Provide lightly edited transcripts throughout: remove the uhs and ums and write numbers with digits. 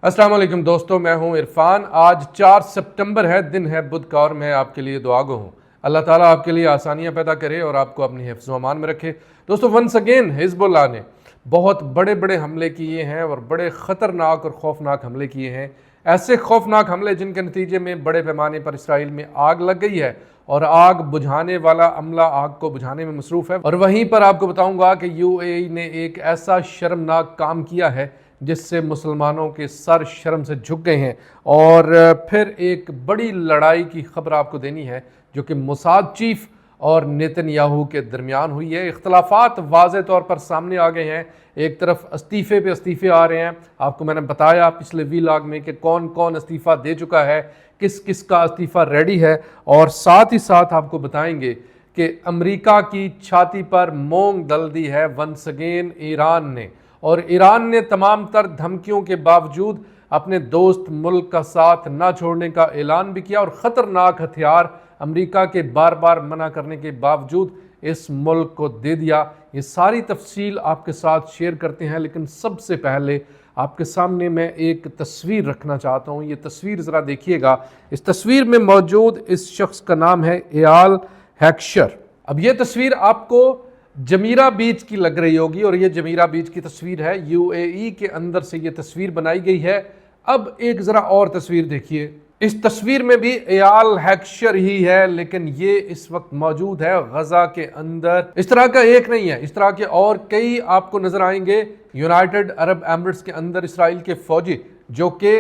अस्सलाम वालेकुम दोस्तों, मैं हूं इरफान। आज 4 सितंबर है, दिन है बुध का, और मैं आपके लिए दुआगो हूं। अल्लाह ताला आपके लिए आसानियां पैदा करे और आपको अपनी हिफ्ज़ व अमान में रखे। दोस्तों, वंस अगेन हिज़्बुल्लाह ने बहुत बड़े बड़े हमले किए हैं और बड़े ख़तरनाक और खौफनाक हमले किए हैं। ऐसे खौफनाक हमले जिनके नतीजे में बड़े पैमाने पर इसराइल में आग लग गई है और आग बुझाने वाला अमला आग को बुझाने में मसरूफ़ है। और वहीं पर आपको बताऊंगा कि यूएई ने एक ऐसा शर्मनाक काम किया है जिससे मुसलमानों के सर शर्म से झुक गए हैं। और फिर एक बड़ी लड़ाई की खबर आपको देनी है जो कि मोसाद चीफ और नेतन्याहू के दरमियान हुई है। इख्तलाफात वाज़े तौर पर सामने आ गए हैं। एक तरफ इस्तीफ़े पे इस्तीफ़े आ रहे हैं। आपको मैंने बताया पिछले वीलॉग में कि कौन कौन इस्तीफ़ा दे चुका है, किस किस का इस्तीफ़ा रेडी है, और साथ ही साथ आपको बताएंगे कि अमेरिका की छाती पर मोंग दल दी है वंस अगेन ईरान ने। और ईरान ने तमाम तर धमकियों के बावजूद अपने दोस्त मुल्क का साथ ना छोड़ने का ऐलान भी किया और ख़तरनाक हथियार अमेरिका के बार बार मना करने के बावजूद इस मुल्क को दे दिया। ये सारी तफसील आपके साथ शेयर करते हैं, लेकिन सबसे पहले आपके सामने मैं एक तस्वीर रखना चाहता हूँ। ये तस्वीर ज़रा देखिएगा। इस तस्वीर में मौजूद इस शख्स का नाम है एयाल हैक्शर। अब ये तस्वीर आपको जमीरा बीच की लग रही होगी और ये जमीरा बीच की तस्वीर है। यूएई के अंदर से ये तस्वीर बनाई गई है। अब एक ज़रा और तस्वीर देखिए। इस तस्वीर में भी एयाल हैक्शर ही है, लेकिन ये इस वक्त मौजूद है गजा के अंदर। इस तरह का एक नहीं है, इस तरह के और कई आपको नजर आएंगे यूनाइटेड अरब एमिरेट्स के अंदर इसराइल के फौजी जो कि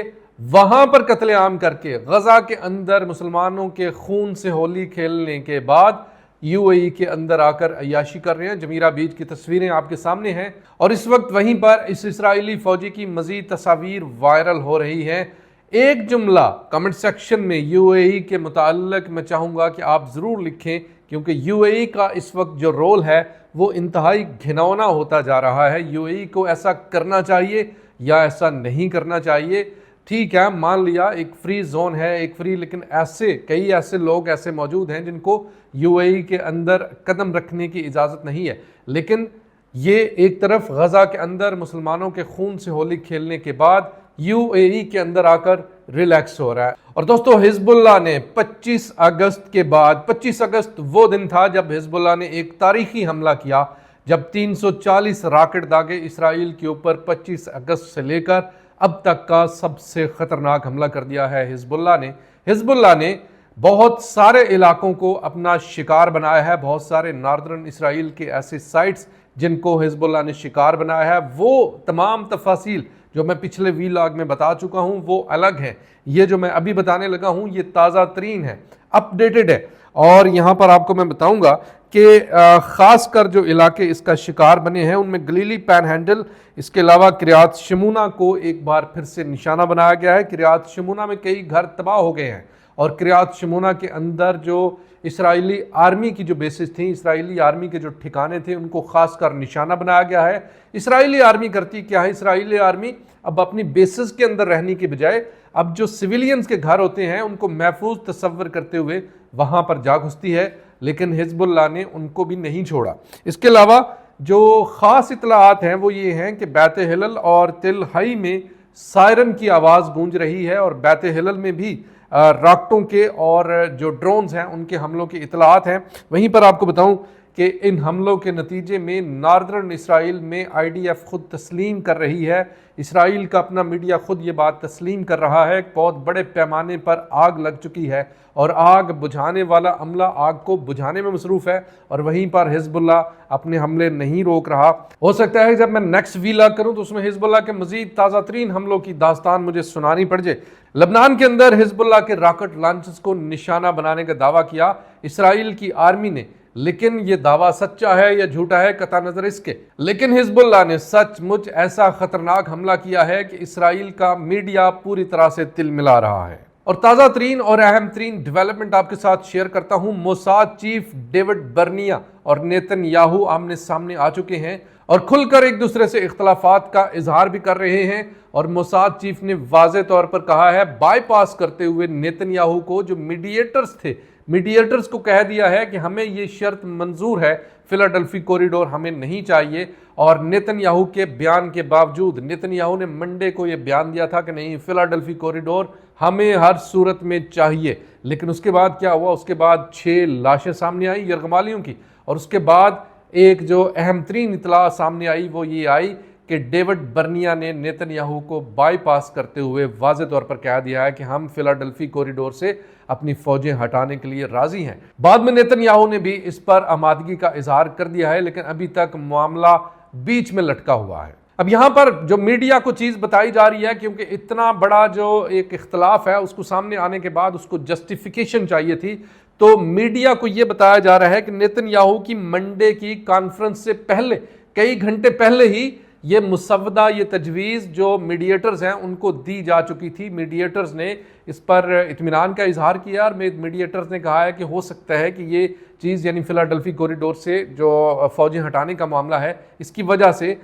वहां पर कत्लेआम करके गजा के अंदर मुसलमानों के खून से होली खेलने के बाद यूएई के अंदर आकर अय्याशी कर रहे हैं। जमीरा बीच की तस्वीरें आपके सामने हैं और इस वक्त वहीं पर इस इसराइली फौजी की मजीद तस्वीर वायरल हो रही हैं। एक जुमला कमेंट सेक्शन में यूएई के मुताल्लिक मैं चाहूँगा कि आप ज़रूर लिखें, क्योंकि यूएई का इस वक्त जो रोल है वो इंतहाई घिनौना होता जा रहा है। यूएई को ऐसा करना चाहिए या ऐसा नहीं करना चाहिए। ठीक है, मान लिया एक फ्री जोन है, एक फ्री, लेकिन कई ऐसे लोग ऐसे मौजूद हैं जिनको यूएई के अंदर कदम रखने की इजाज़त नहीं है। लेकिन ये एक तरफ गजा के अंदर मुसलमानों के खून से होली खेलने के बाद यूएई के अंदर आकर रिलैक्स हो रहा है। और दोस्तों, हिजबुल्लाह ने 25 अगस्त के बाद, 25 अगस्त वो दिन था जब हिजबुल्लाह ने एक तारीखी हमला किया, जब 340 रॉकेट दागे इसराइल के ऊपर। 25 अगस्त से लेकर अब तक का सबसे खतरनाक हमला कर दिया है हिजबुल्लाह ने बहुत सारे इलाकों को अपना शिकार बनाया है। बहुत सारे नॉर्दर्न इसराइल के ऐसे साइट्स जिनको हिजबुल्लाह ने शिकार बनाया है। वो तमाम तफासिल जो मैं पिछले वीलॉग में बता चुका हूं वो अलग है। ये जो मैं अभी बताने लगा हूं ये ताज़ा तरीन है, अपडेटेड है। और यहाँ पर आपको मैं बताऊंगा कि ख़ास कर जो इलाके इसका शिकार बने हैं उनमें गलीली पैन हैंडल, इसके अलावा किरियात शमूना को एक बार फिर से निशाना बनाया गया है। किरियात शमूना में कई घर तबाह हो गए हैं और किरियात शमूना के अंदर जो इसराइली आर्मी की जो बेसिस थी, इसराइली आर्मी के जो ठिकाने थे, उनको खास कर निशाना बनाया गया है। इसराइली आर्मी करती क्या है? इसराइली आर्मी अब अपनी बेसिस के अंदर रहने की बजाय अब जो सिविलियंस के घर होते हैं उनको महफूज तस्वर करते हुए वहां पर जा घुसती है, लेकिन हिजबुल्लाह ने उनको भी नहीं छोड़ा। इसके अलावा जो ख़ास इतलाआत हैं वो ये हैं कि बैत हिलल और तिल हई में सायरन की आवाज़ गूंज रही है और बैत हिलल में भी रॉकेटों के और जो ड्रोन्स हैं उनके हमलों की इतलाआत हैं। वहीं पर आपको बताऊं कि इन हमलों के नतीजे में नॉर्दर्न इसराइल में आईडीएफ खुद तस्लीम कर रही है। इसराइल का अपना मीडिया खुद ये बात तस्लीम कर रहा है। बहुत बड़े पैमाने पर आग लग चुकी है और आग बुझाने वाला अमला आग को बुझाने में मसरूफ़ है और वहीं पर हिजबुल्लाह अपने हमले नहीं रोक रहा। हो सकता है जब मैं नेक्स्ट वीलॉग करूं तो उसमें हिजबुल्लाह के मजीद ताज़ा तरीन हमलों की दास्तान मुझे सुनानी पड़ जाए। लबनान के अंदर हिजबुल्लाह के रॉकेट लॉन्चर्स को निशाना बनाने का दावा किया इसराइल की आर्मी ने, लेकिन ये दावा सच्चा है या झूठा है कता नजर इसके। लेकिन हिजबुल्लाह ने सचमुच ऐसा खतरनाक हमला किया है कि इसराइल का मीडिया पूरी तरह से तिलमिला रहा है। और ताज़ा तरीन और अहम तरीन डेवलपमेंट आपके साथ शेयर करता हूं। मोसाद चीफ डेविड बर्निया और नेतन्याहू आमने सामने आ चुके हैं और खुलकर एक दूसरे से इख्तलाफात का इजहार भी कर रहे हैं। और मोसाद चीफ ने वाज़े तौर पर कहा है, बाईपास करते हुए नेतन्याहू को, जो मीडिएटर्स थे میڈیٹرز کو کہہ دیا ہے کہ ہمیں یہ شرط منظور ہے، فلاڈلفی کوریڈور ہمیں نہیں چاہیے، اور نیتن یاہو کے بیان کے باوجود، نیتن یاہو نے منڈے کو یہ بیان دیا تھا کہ نہیں فلاڈلفی کوریڈور ہمیں ہر صورت میں چاہیے، لیکن اس کے بعد کیا ہوا؟ اس کے بعد 6 لاشیں سامنے آئیں یرغمالیوں کی، اور اس کے بعد ایک جو اہم ترین اطلاع سامنے آئی وہ یہ آئی کہ ڈیوڈ برنیا نے نیتن یاہو کو بائی پاس کرتے ہوئے واضح طور پر کہہ دیا ہے کہ ہم فلاڈلفی کوریڈور سے اپنی فوجیں ہٹانے کے لیے راضی ہیں۔ بعد میں نیتن یاہو نے بھی اس پر آمادگی کا اظہار کر دیا ہے، لیکن ابھی تک معاملہ بیچ میں لٹکا ہوا ہے۔ اب یہاں پر جو میڈیا کو چیز بتائی جا رہی ہے، کیونکہ اتنا بڑا جو ایک اختلاف ہے اس کو سامنے آنے کے بعد اس کو جسٹیفیکیشن چاہیے تھی، تو میڈیا کو یہ بتایا جا رہا ہے کہ نیتن یاہو کی منڈے کی کانفرنس سے پہلے، کئی گھنٹے پہلے ہی یہ مسودہ، یہ تجویز جو میڈیٹرز ہیں ان کو دی جا چکی تھی۔ میڈیٹرز نے اس پر اطمینان کا اظہار کیا، اور میڈیٹرز نے کہا ہے کہ ہو سکتا ہے کہ یہ چیز یعنی فلاڈلفی کوریڈور سے جو فوجیں ہٹانے کا معاملہ ہے اس کی وجہ سے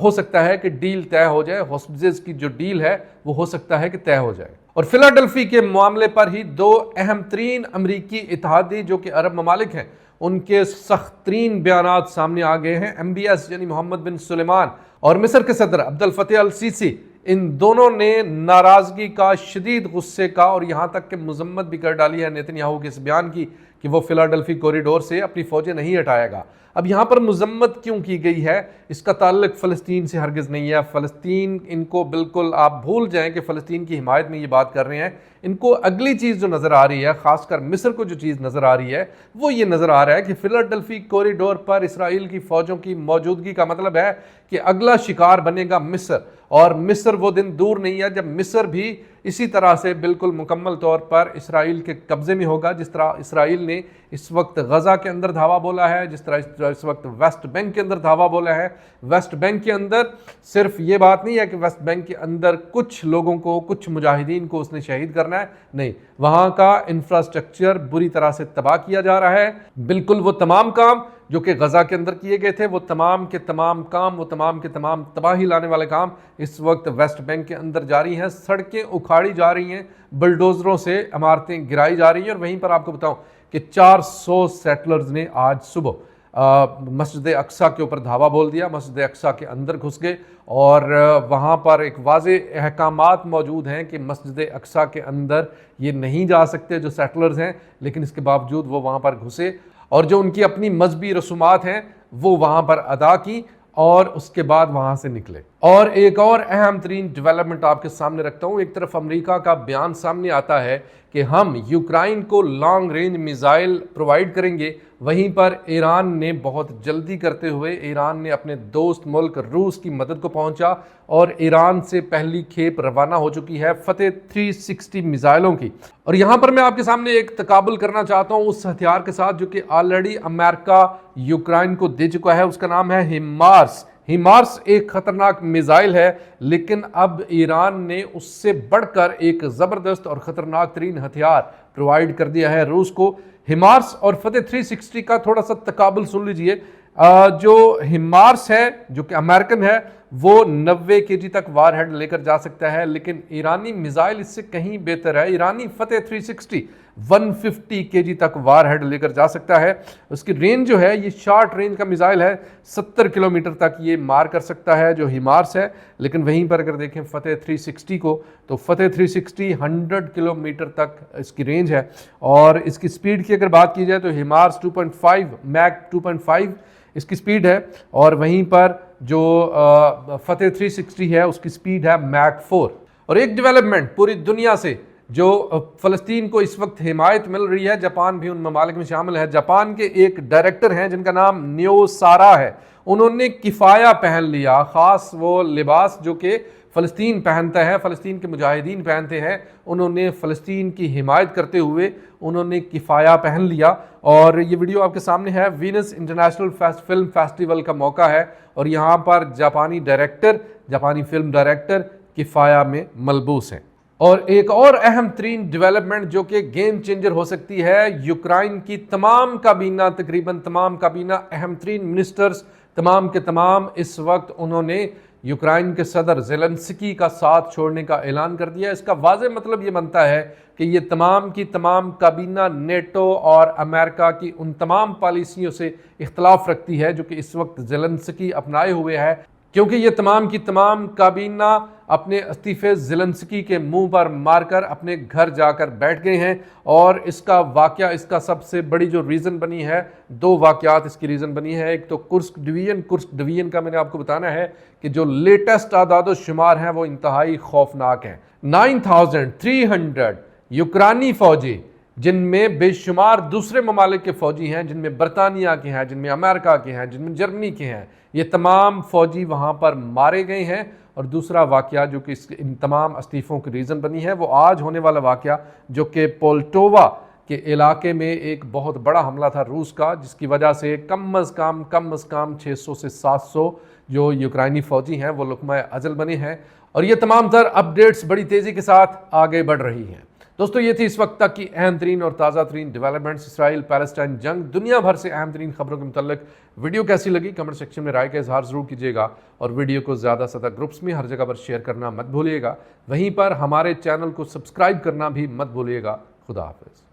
ہو سکتا ہے کہ ڈیل طے ہو جائے، ہاسٹیجز کی جو ڈیل ہے وہ ہو سکتا ہے کہ طے ہو جائے۔ اور فلاڈلفی کے معاملے پر ہی 2 اہم ترین امریکی اتحادی جو کہ عرب ممالک ہیں ان کے سخت ترین بیانات سامنے آ گئے ہیں۔ MBS یعنی محمد بن سلیمان اور مصر کے صدر عبد الفتاح السیسی، ان دونوں نے ناراضگی کا، شدید غصے کا، اور یہاں تک کہ مذمت بھی کر ڈالی ہے نیتن یاہو کے اس بیان کی کہ وہ فلاڈلفی کوریڈور سے اپنی فوجیں نہیں ہٹائے گا۔ اب یہاں پر مذمت کیوں کی گئی ہے؟ اس کا تعلق فلسطین سے ہرگز نہیں ہے۔ فلسطین، ان کو بالکل آپ بھول جائیں کہ فلسطین کی حمایت میں یہ بات کر رہے ہیں۔ ان کو اگلی چیز جو نظر آ رہی ہے، خاص کر مصر کو جو چیز نظر آ رہی ہے وہ یہ نظر آ رہا ہے کہ فلاڈلفی کوریڈور پر اسرائیل کی فوجوں کی موجودگی کا مطلب ہے کہ اگلا شکار بنے گا مصر، اور مصر وہ دن دور نہیں ہے جب مصر بھی اسی طرح سے بالکل مکمل طور پر اسرائیل کے قبضے میں ہوگا، جس طرح اسرائیل نے اس وقت غزہ کے اندر دھاوا بولا ہے، جس طرح اس وقت ویسٹ بینک کے اندر دھاوا بولا ہے۔ ویسٹ بینک کے اندر صرف یہ بات نہیں ہے کہ ویسٹ بینک کے اندر کچھ لوگوں کو، کچھ مجاہدین کو اس نے شہید کرنا ہے، نہیں، وہاں کا انفراسٹرکچر بری طرح سے تباہ کیا جا رہا ہے۔ بالکل وہ تمام کام جو کہ غزہ کے اندر کیے گئے تھے، وہ تمام کے تمام کام، وہ تمام کے تمام تباہی لانے والے کام اس وقت ویسٹ بینک کے اندر جاری ہیں۔ سڑکیں اکھاڑی جا رہی ہیں، بلڈوزروں سے عمارتیں گرائی جا رہی ہیں، اور وہیں پر آپ کو بتاؤں کہ 400 سیٹلرز نے آج صبح مسجد اقصیٰ کے اوپر دھاوا بول دیا، مسجد اقصیٰ کے اندر گھس گئے، اور وہاں پر ایک واضح احکامات موجود ہیں کہ مسجد اقصیٰ کے اندر یہ نہیں جا سکتے جو سیٹلرز ہیں، لیکن اس کے باوجود وہ وہاں پر گھسے، اور جو ان کی اپنی مذہبی رسومات ہیں وہ وہاں پر ادا کی، اور اس کے بعد وہاں سے نکلے۔ اور ایک اور اہم ترین ڈیولپمنٹ آپ کے سامنے رکھتا ہوں۔ ایک طرف امریکہ کا بیان سامنے آتا ہے کہ ہم یوکرائن کو لانگ رینج میزائل پرووائڈ کریں گے، وہیں پر ایران نے بہت جلدی کرتے ہوئے ایران نے اپنے دوست ملک روس کی مدد کو پہنچا، اور ایران سے پہلی کھیپ روانہ ہو چکی ہے فتح 360 میزائلوں کی۔ اور یہاں پر میں آپ کے سامنے ایک تقابل کرنا چاہتا ہوں اس ہتھیار کے ساتھ جو کہ آلریڈی امریکہ یوکرائن کو دے چکا ہے، اس کا نام ہے ہیمارس۔ ہیمارس ایک خطرناک میزائل ہے، لیکن اب ایران نے اس سے بڑھ کر ایک زبردست اور خطرناک ترین ہتھیار پرووائڈ کر دیا ہے روس کو۔ ہیمارس اور فتح 360 کا تھوڑا سا تقابل سن لیجئے۔ جو ہیمارس ہے جو کہ امریکن ہے وہ 90 kg تک وار ہیڈ لے کر جا سکتا ہے، لیکن ایرانی میزائل اس سے کہیں بہتر ہے۔ ایرانی فتح 360 150 kg تک وار ہیڈ لے کر جا سکتا ہے۔ اس کی رینج جو ہے یہ شارٹ رینج کا میزائل ہے، 70 کلومیٹر تک یہ مار کر سکتا ہے جو ہیمارس ہے، لیکن وہیں پر اگر دیکھیں فتح 360 کو تو فتح 360 100 کلومیٹر تک اس کی رینج ہے، اور اس کی سپیڈ کی اگر بات کی جائے تو ہیمارس 2.5 میک 2.5 اس کی سپیڈ ہے، اور وہیں پر جو فتح 360 ہے اس کی سپیڈ ہے میک 4۔ اور ایک ڈیولپمنٹ پوری دنیا سے جو فلسطین کو اس وقت حمایت مل رہی ہے، جاپان بھی ان ممالک میں شامل ہے۔ جاپان کے ایک ڈائریکٹر ہیں جن کا نام نیو سارا ہے، انہوں نے کفایہ پہن لیا، خاص وہ لباس جو کہ فلسطین پہنتا ہے، فلسطین کے مجاہدین پہنتے ہیں، انہوں نے فلسطین کی حمایت کرتے ہوئے انہوں نے کفایہ پہن لیا۔ اور یہ ویڈیو آپ کے سامنے ہے، وینس انٹرنیشنل فلم فیسٹیول کا موقع ہے، اور یہاں پر جاپانی فلم ڈائریکٹر کفایہ میں ملبوس ہیں۔ اور ایک اور اہم ترین ڈیولپمنٹ جو کہ گیم چینجر ہو سکتی ہے، یوکرائن کی تمام کابینہ، تقریباً تمام کابینہ، اہم ترین منسٹرز تمام کے تمام اس وقت انہوں نے यूक्रेन के सदर ज़ेलेंस्की का साथ छोड़ने का ऐलान कर दिया। इसका वाज़ेह मतलब ये बनता है कि ये तमाम की तमाम काबीना नेटो और अमेरिका की उन तमाम पॉलिसियों से इख्तलाफ रखती है जो कि इस वक्त ज़ेलेंस्की अपनाए हुए है, क्योंकि ये तमाम की तमाम काबीना अपने इस्तीफ़े ज़ेलेंस्की के मुंह पर मारकर अपने घर जाकर बैठ गए हैं। और इसका वाक़या, इसका सबसे बड़ी जो रीज़न बनी है, दो वाक़यात इसकी रीज़न बनी है। एक तो कुर्स्क डिवीज़न का मैंने आपको बताना है कि जो लेटेस्ट आदाद शुमार हैं वो इंतहाई खौफनाक हैं। 9,300 यूक्रानी फ़ौजी, जिनमें बेशुमार दूसरे ममालिक के फ़ौजी हैं, जिनमें बरतानिया के हैं, जिनमें अमेरिका के हैं, जिनमें जर्मनी के हैं, ये तमाम फ़ौजी वहाँ पर मारे गए हैं। और दूसरा वाक़या जो कि इन तमाम इस्तीफ़ों की रीज़न बनी है वो आज होने वाला वाक़या, जो कि पोल्टोवा के इलाके में एक बहुत बड़ा हमला था रूस का, जिसकी वजह से कम अज़ कम 600 से 700 जो यूक्राइनी फ़ौजी हैं वो लुक़मा अजल बने हैं। और ये तमाम तर अपडेट्स बड़ी तेज़ी के साथ आगे बढ़ रही हैं। दोस्तों, ये थी इस वक्त तक की अहम तरीन और ताज़ा तरीन डेवलपमेंट्स, इसराइल पैलेस्टाइन जंग, दुनिया भर से अहम तरीन खबरों के मुतल्लिक। वीडियो कैसी लगी कमेंट सेक्शन में राय का इजहार ज़रूर कीजिएगा और वीडियो को ज़्यादा से ज़्यादा ग्रुप्स में हर जगह पर शेयर करना मत भूलिएगा। वहीं पर हमारे चैनल को सब्सक्राइब करना भी मत भूलिएगा। खुदा हाफिज़।